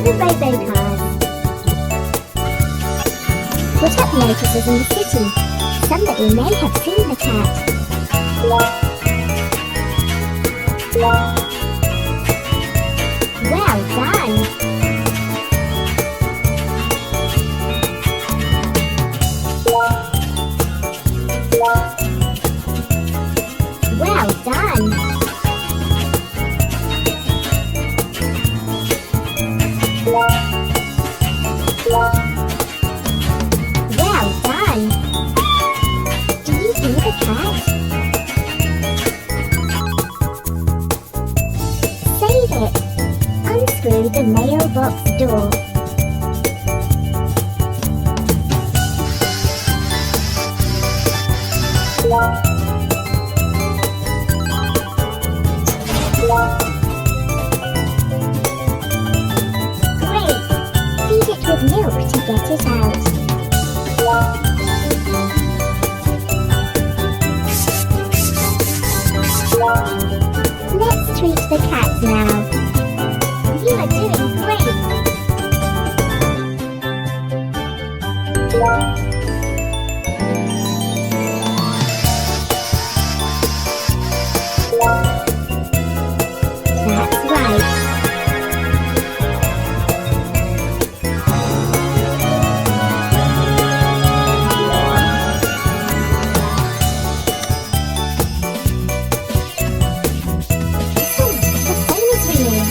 the Robocars. Put up notices in the city. Somebody may have seen the cat. Well done! Well done! Well done! Do you hear the cat? Save it! Unscrew the mailbox door. Great! Feed it with milk to get it out. Let's treat the cat now. You are doing great! That's right. The phone is ringing.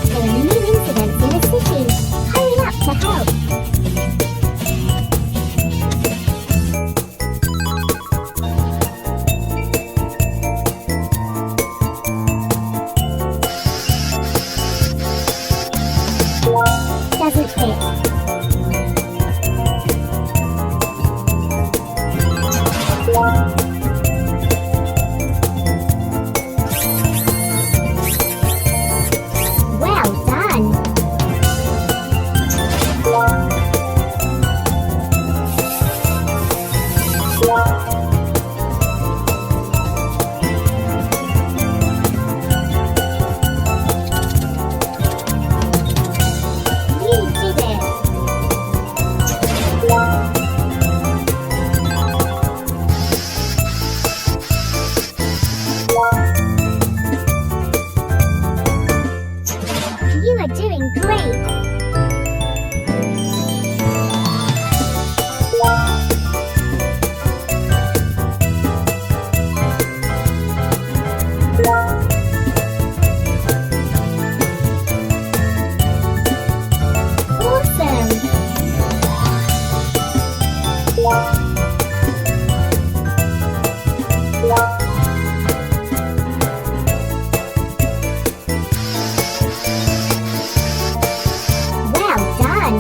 There are new incidents in the city. Hurry up to help. Doesn't fit. Well done! You did it! You are doing great! Awesome! Well done!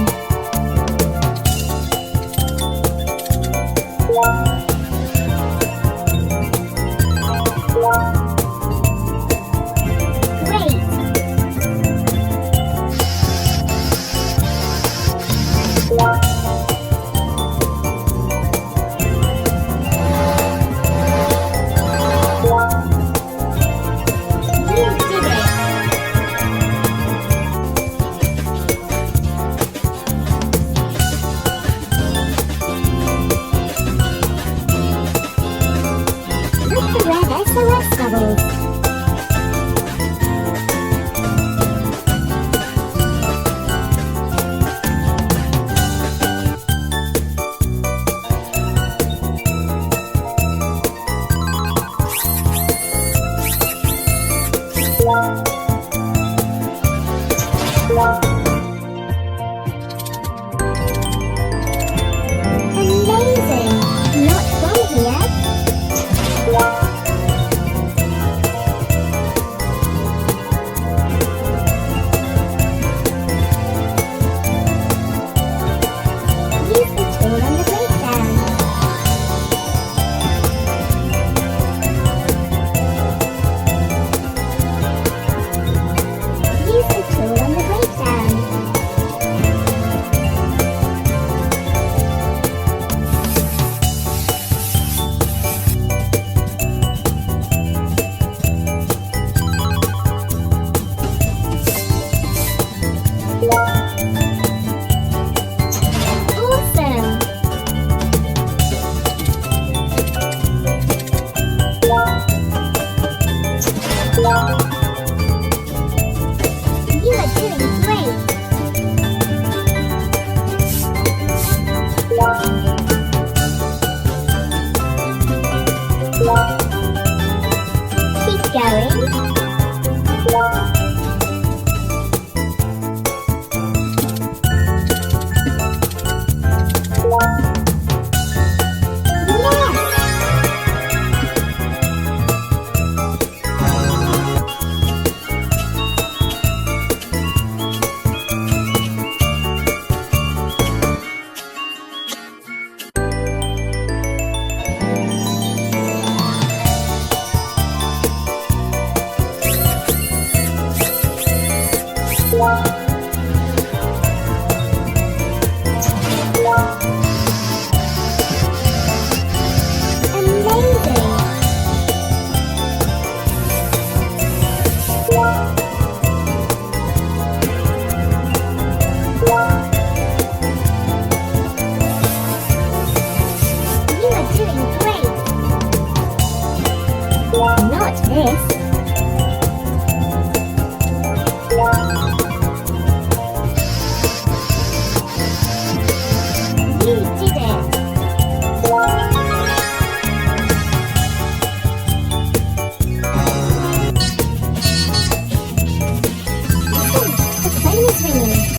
Great! You did it! Look the red SOS bubbles. Amazing! Not from here. Not this.